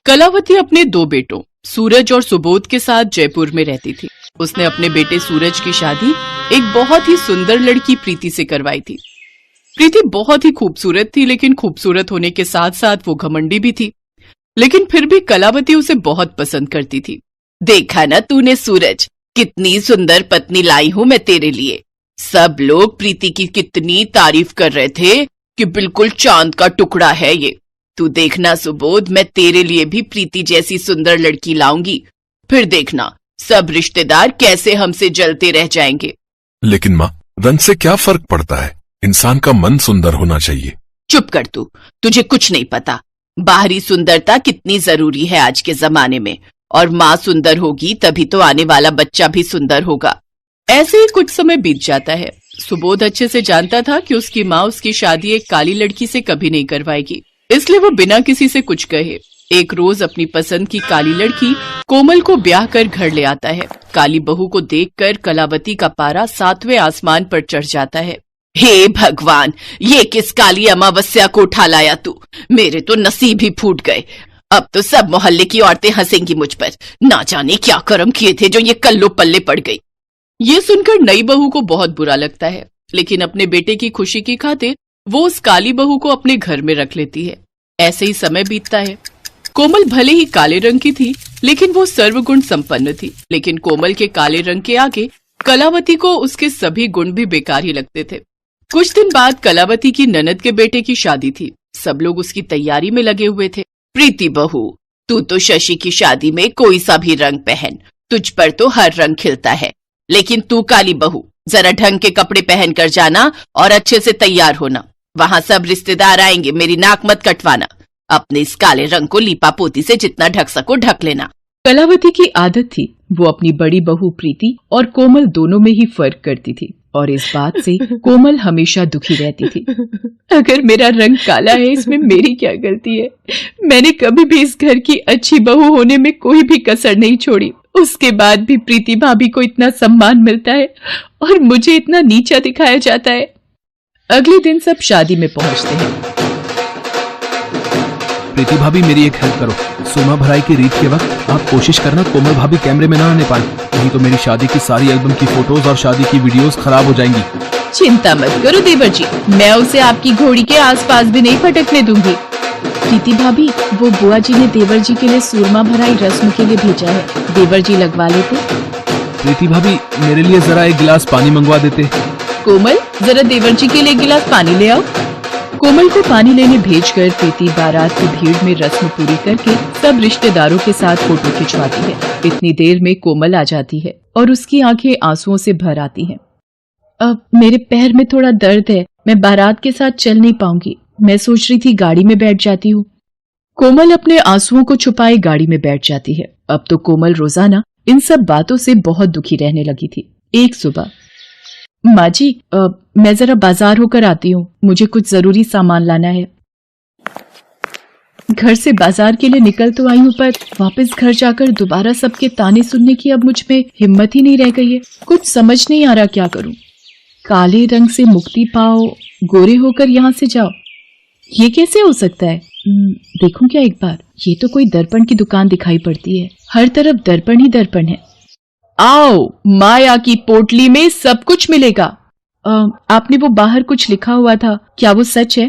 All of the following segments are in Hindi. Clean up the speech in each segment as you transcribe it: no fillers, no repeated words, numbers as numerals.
कलावती अपने दो बेटों सूरज और सुबोध के साथ जयपुर में रहती थी। उसने अपने बेटे सूरज की शादी एक बहुत ही सुंदर लड़की प्रीति से करवाई थी। प्रीति बहुत ही खूबसूरत थी, लेकिन खूबसूरत होने के साथ साथ वो घमंडी भी थी। लेकिन फिर भी कलावती उसे बहुत पसंद करती थी। देखा ना तूने सूरज, कितनी सुंदर पत्नी लाई हूँ मैं तेरे लिए। सब लोग प्रीति की कितनी तारीफ कर रहे थे कि बिल्कुल चांद का टुकड़ा है ये। तू देखना सुबोध, मैं तेरे लिए भी प्रीति जैसी सुंदर लड़की लाऊंगी। फिर देखना सब रिश्तेदार कैसे हमसे जलते रह जाएंगे। लेकिन माँ, रंग से क्या फर्क पड़ता है? इंसान का मन सुंदर होना चाहिए। चुप कर तू, तुझे कुछ नहीं पता। बाहरी सुंदरता कितनी जरूरी है आज के जमाने में, और माँ सुंदर होगी तभी तो आने वाला बच्चा भी सुंदर होगा। ऐसे ही कुछ समय बीत जाता है। सुबोध अच्छे से जानता था कि उसकी माँ उसकी शादी एक काली लड़की से कभी नहीं करवाएगी, इसलिए वो बिना किसी से कुछ कहे एक रोज अपनी पसंद की काली लड़की कोमल को ब्याह कर घर ले आता है। काली बहू को देखकर कलावती का पारा 7वें आसमान पर चढ़ जाता है। हे भगवान, ये किस काली अमावस्या को उठा लाया तू? मेरे तो नसीब ही फूट गए। अब तो सब मोहल्ले की औरतें हंसेंगी मुझ पर। ना जाने क्या कर्म किए थे जो ये कल्लो पल्ले पड़ गई। ये सुनकर नई बहू को बहुत बुरा लगता है, लेकिन अपने बेटे की खुशी की खातिर वो उस काली बहू को अपने घर में रख लेती है। ऐसे ही समय बीतता है। कोमल भले ही काले रंग की थी, लेकिन वो सर्वगुण संपन्न थी। लेकिन कोमल के काले रंग के आगे कलावती को उसके सभी गुण भी बेकार ही लगते थे। कुछ दिन बाद कलावती की ननद के बेटे की शादी थी। सब लोग उसकी तैयारी में लगे हुए थे। प्रीति बहू, तू तो शशि की शादी में कोई सा भी रंग पहन, तुझ पर तो हर रंग खिलता है। लेकिन तू काली बहू, जरा ढंग के कपड़े पहन कर जाना और अच्छे से तैयार होना। वहाँ सब रिश्तेदार आएंगे, मेरी नाक मत कटवाना। अपने इस काले रंग को लीपा पोती से जितना ढक सको ढक लेना। कलावती की आदत थी वो अपनी बड़ी बहू प्रीति और कोमल दोनों में ही फर्क करती थी, और इस बात से कोमल हमेशा दुखी रहती थी। अगर मेरा रंग काला है, इसमें मेरी क्या गलती है? मैंने कभी भी इस घर की अच्छी बहू होने में कोई भी कसर नहीं छोड़ी। उसके बाद भी प्रीति भाभी को इतना सम्मान मिलता है और मुझे इतना नीचा दिखाया जाता है। अगले दिन सब शादी में पहुंचते हैं। प्रीति भाभी, मेरी एक हेल्प करो। सोना भराई की रीत के वक्त आप कोशिश करना कोमल भाभी कैमरे में ना आने पाए, नहीं तो मेरी शादी की सारी एल्बम की फोटोज और शादी की वीडियोस खराब हो जाएंगी। चिंता मत करो देवर जी, मैं उसे आपकी घोड़ी के आसपास भी नहीं फटकने दूंगी। प्रीति भाभी, वो बुआ जी ने देवर जी के लिए सूरमा भराई रस्म के लिए भेजा है, देवर जी लगवा लेते। प्रीति भाभी, मेरे लिए जरा एक गिलास पानी मंगवा देते। कोमल, जरा देवर जी के लिए एक गिलास पानी ले आओ। कोमल को पानी लेने भेजकर प्रीति बारात की भीड़ में रस्म पूरी करके सब रिश्तेदारों के साथ फोटो खिंचवाती है। इतनी देर में कोमल आ जाती है और उसकी आंखें आंसुओं से भर आती हैं। अब मेरे पैर में थोड़ा दर्द है, मैं बारात के साथ चल नहीं पाऊंगी। मैं सोच रही थी गाड़ी में बैठ जाती हूँ। कोमल अपने आंसुओं को छुपाए गाड़ी में बैठ जाती है। अब तो कोमल रोजाना इन सब बातों से बहुत दुखी रहने लगी थी। एक सुबह, माँ जी, मैं जरा बाजार होकर आती हूँ, मुझे कुछ जरूरी सामान लाना है। घर से बाजार के लिए निकल तो आई हूँ, पर वापस घर जाकर दोबारा सबके ताने सुनने की अब मुझ में हिम्मत ही नहीं रह गई है। कुछ समझ नहीं आ रहा क्या करूँ। काले रंग से मुक्ति पाओ, गोरे होकर यहाँ से जाओ, ये कैसे हो सकता है? देखूं क्या एक बार? ये तो कोई दर्पण की दुकान दिखाई पड़ती है, हर तरफ दर्पण ही दर्पण है। आओ, माया की पोटली में सब कुछ मिलेगा। आपने वो बाहर कुछ लिखा हुआ था, क्या वो सच है?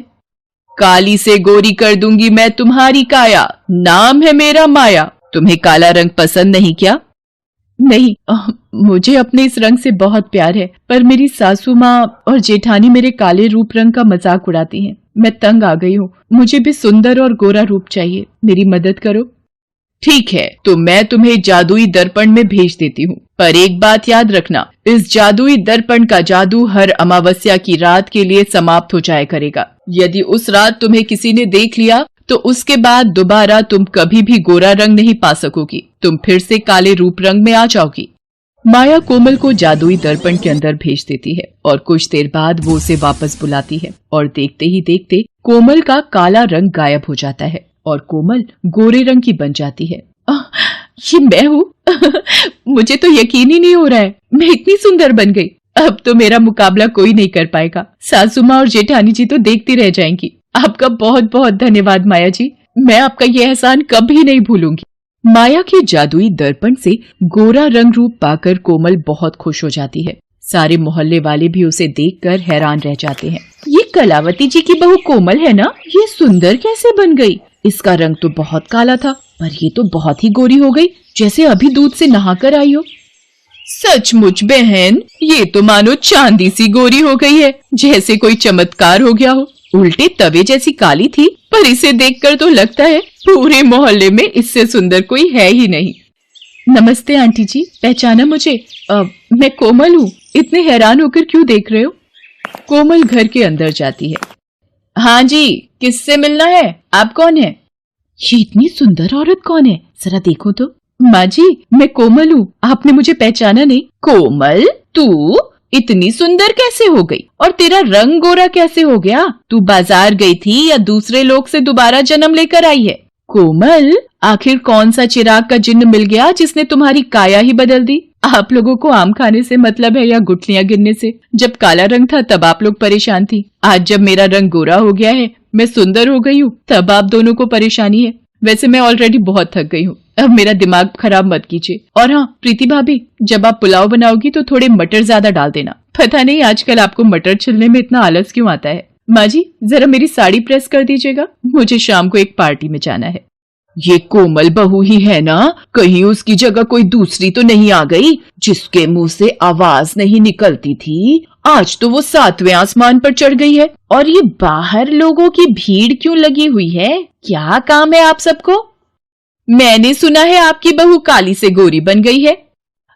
काली से गोरी कर दूंगी मैं तुम्हारी काया, नाम है मेरा माया। तुम्हें काला रंग पसंद नहीं क्या? नहीं, मुझे अपने इस रंग से बहुत प्यार है, पर मेरी सासू माँ और जेठानी मेरे काले रूप रंग का मजाक उड़ाती हैं। मैं तंग आ गई हूँ, मुझे भी सुंदर और गोरा रूप चाहिए, मेरी मदद करो। ठीक है, तो मैं तुम्हें जादुई दर्पण में भेज देती हूँ, पर एक बात याद रखना, इस जादुई दर्पण का जादू हर अमावस्या की रात के लिए समाप्त हो जाया करेगा। यदि उस रात तुम्हें किसी ने देख लिया तो उसके बाद दोबारा तुम कभी भी गोरा रंग नहीं पा सकोगी, तुम फिर से काले रूप रंग में आ जाओगी। माया कोमल को जादुई दर्पण के अंदर भेज देती है और कुछ देर बाद वो उसे वापस बुलाती है, और देखते ही देखते कोमल का काला रंग गायब हो जाता है और कोमल गोरे रंग की बन जाती है। ये मैं हूँ? मुझे तो यकीन ही नहीं हो रहा है, मैं इतनी सुंदर बन गई। अब तो मेरा मुकाबला कोई नहीं कर पाएगा। सासू माँ और जेठानी जी तो देखती रह जाएंगी। आपका बहुत बहुत धन्यवाद माया जी, मैं आपका ये एहसान कभी नहीं भूलूंगी। माया के जादुई दर्पण से गोरा रंग रूप पाकर कोमल बहुत खुश हो जाती है। सारे मोहल्ले वाले भी उसे देखकर हैरान रह जाते हैं। ये कलावती जी की बहू कोमल है ना? ये सुंदर कैसे बन गई? इसका रंग तो बहुत काला था, पर ये तो बहुत ही गोरी हो गई, जैसे अभी दूध से नहाकर आई हो। सचमुच बहन, ये तो मानो चांदी सी गोरी हो गई है, जैसे कोई चमत्कार हो गया हो। उल्टे तवे जैसी काली थी, पर इसे देखकर तो लगता है पूरे मोहल्ले में इससे सुंदर कोई है ही नहीं। नमस्ते आंटी जी, पहचाना मुझे? मैं कोमल हूँ। इतने हैरान होकर क्यों देख रहे हो? कोमल घर के अंदर जाती है। हाँ जी, किससे मिलना है? आप कौन है? ये इतनी सुंदर औरत कौन है? जरा देखो तो। माँ जी, मैं कोमल हूँ, आपने मुझे पहचाना नहीं? कोमल, तू इतनी सुंदर कैसे हो गई? और तेरा रंग गोरा कैसे हो गया? तू बाजार गई थी या दूसरे लोग से दोबारा जन्म लेकर आई है? कोमल, आखिर कौन सा चिराग का जिन्न मिल गया जिसने तुम्हारी काया ही बदल दी? आप लोगों को आम खाने से मतलब है या गुठलियां गिनने से? जब काला रंग था तब आप लोग परेशान थी, आज जब मेरा रंग गोरा हो गया है, मैं सुंदर हो गई हूँ, तब आप दोनों को परेशानी है। वैसे मैं ऑलरेडी बहुत थक गई हूँ, अब मेरा दिमाग खराब मत कीजिए। और हाँ प्रीति भाभी, जब आप पुलाव बनाओगी तो थोड़े मटर ज्यादा डाल देना। पता नहीं आजकल आपको मटर छिलने में इतना आलस क्यों आता है। माँ जी, जरा मेरी साड़ी प्रेस कर दीजिएगा, मुझे शाम को एक पार्टी में जाना है। ये कोमल बहू ही है ना? कहीं उसकी जगह कोई दूसरी तो नहीं आ गई जिसके मुंह से आवाज नहीं निकलती थी? आज तो वो 7वें आसमान पर चढ़ गई है। और ये बाहर लोगों की भीड़ क्यों लगी हुई है? क्या काम है आप सबको? मैंने सुना है आपकी बहू काली से गोरी बन गई है।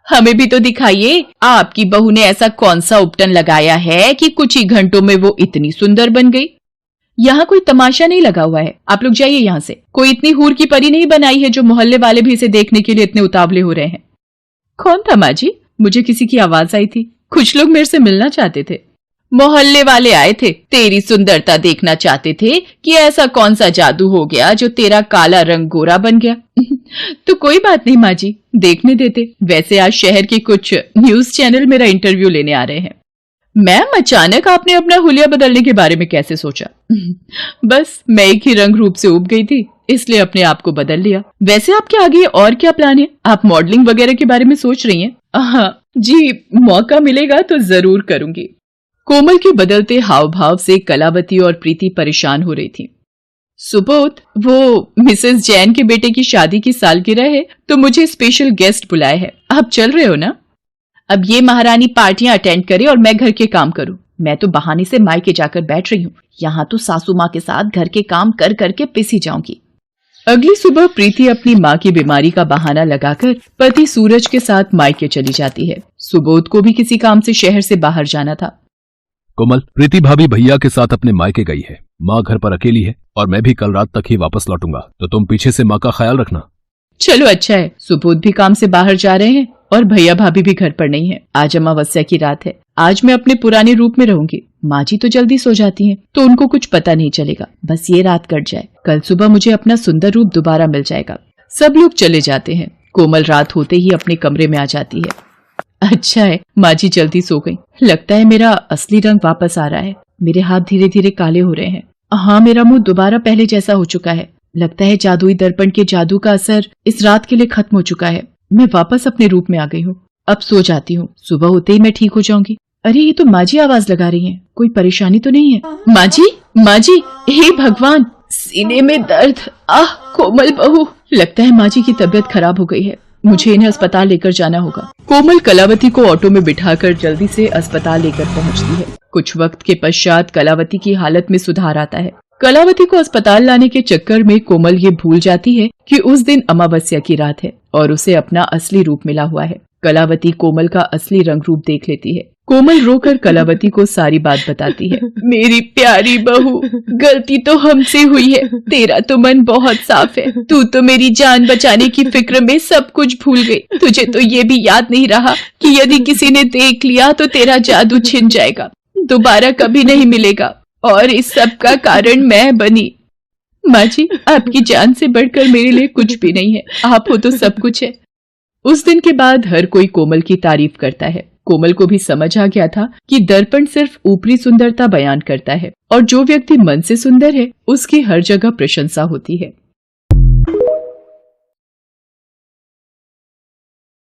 हमें भी तो दिखाइए, आपकी बहू ने ऐसा कौन सा उपटन लगाया है कि कुछ ही घंटों में वो इतनी सुंदर बन गई। यहाँ कोई तमाशा नहीं लगा हुआ है, आप लोग जाइए यहाँ से। कोई इतनी हूर की परी नहीं बनाई है जो मोहल्ले वाले भी इसे देखने के लिए इतने उतावले हो रहे हैं। कौन था माँ जी? मुझे किसी की आवाज आई थी, कुछ लोग मेरे से मिलना चाहते थे। मोहल्ले वाले आए थे, तेरी सुंदरता देखना चाहते थे कि ऐसा कौन सा जादू हो गया जो तेरा काला रंग गोरा बन गया। तो कोई बात नहीं माँ जी, देखने देते। वैसे आज शहर के कुछ न्यूज चैनल मेरा इंटरव्यू लेने आ रहे हैं। मैम, अचानक आपने अपना हुलिया बदलने के बारे में कैसे सोचा? बस मैं एक ही रंग रूप से उब गई थी, इसलिए अपने आप को बदल लिया। वैसे आपके आगे और क्या प्लान है? आप मॉडलिंग वगैरह के बारे में सोच रही हैं? हाँ जी, मौका मिलेगा तो जरूर करूंगी। कोमल के बदलते हाव भाव से कलावती और प्रीति परेशान हो रही थी। सुबोध, वो मिसेस जैन के बेटे की शादी की सालगिरह है तो मुझे स्पेशल गेस्ट बुलाए हैं, आप चल रहे हो ना? अब ये महारानी पार्टियां अटेंड करे और मैं घर के काम करूं। मैं तो बहाने से मायके जाकर बैठ रही हूँ, यहाँ तो सासू माँ के साथ घर के काम कर करके पिस ही जाऊंगी। अगली सुबह प्रीति अपनी माँ की बीमारी का बहाना लगाकर पति सूरज के साथ मायके चली जाती है। सुबोध को भी किसी काम से शहर से बाहर जाना था। कोमल, प्रीति भाभी भैया के साथ अपने मायके गई है, माँ घर पर अकेली है और मैं भी कल रात तक ही वापस लौटूंगा, तो तुम पीछे से माँ का ख्याल रखना। चलो अच्छा है, सुबोध भी काम से बाहर जा रहे हैं और भैया भाभी भी घर पर नहीं है। आज अमावस्या की रात है, आज मैं अपने पुराने रूप में रहूंगी। माँ जी तो जल्दी सो जाती हैं, तो उनको कुछ पता नहीं चलेगा। बस ये रात कट जाए, कल सुबह मुझे अपना सुंदर रूप दोबारा मिल जाएगा। सब लोग चले जाते हैं, कोमल रात होते ही अपने कमरे में आ जाती है। अच्छा है, माँ जी जल्दी सो गई। लगता है मेरा असली रंग वापस आ रहा है। मेरे हाथ धीरे धीरे काले हो रहे हैं। हाँ, मेरा मुंह दोबारा पहले जैसा हो चुका है। लगता है जादुई दर्पण के जादू का असर इस रात के लिए खत्म हो चुका है। मैं वापस अपने रूप में आ गई हूँ। अब सो जाती हूँ, सुबह होते ही मैं ठीक हो जाऊंगी। अरे ये तो माँ जी आवाज लगा रही हैं, कोई परेशानी तो नहीं है? माँ जी, हे भगवान, सीने में दर्द। आह कोमल बहू, लगता है माँ जी की तबीयत खराब हो गई है, मुझे इन्हें अस्पताल लेकर जाना होगा। कोमल कलावती को ऑटो में बिठाकर जल्दी से अस्पताल लेकर पहुंचती है। कुछ वक्त के पश्चात कलावती की हालत में सुधार आता है। कलावती को अस्पताल लाने के चक्कर में कोमल ये भूल जाती है कि उस दिन अमावस्या की रात है और उसे अपना असली रूप मिला हुआ है। कलावती कोमल का असली रंग रूप देख लेती है। कोमल रोकर कलावती को सारी बात बताती है। मेरी प्यारी बहू, गलती तो हमसे हुई है, तेरा तो मन बहुत साफ है। तू तो मेरी जान बचाने की फिक्र में सब कुछ भूल गई। तुझे तो ये भी याद नहीं रहा कि यदि किसी ने देख लिया तो तेरा जादू छिन जाएगा, दोबारा कभी नहीं मिलेगा, और इस सब का कारण मैं बनी। माँ जी, आपकी जान से बढ़कर मेरे लिए कुछ भी नहीं है, आप हो तो सब कुछ है। उस दिन के बाद हर कोई कोमल की तारीफ करता है। कोमल को भी समझ आ गया था कि दर्पण सिर्फ ऊपरी सुंदरता बयान करता है और जो व्यक्ति मन से सुंदर है उसकी हर जगह प्रशंसा होती है।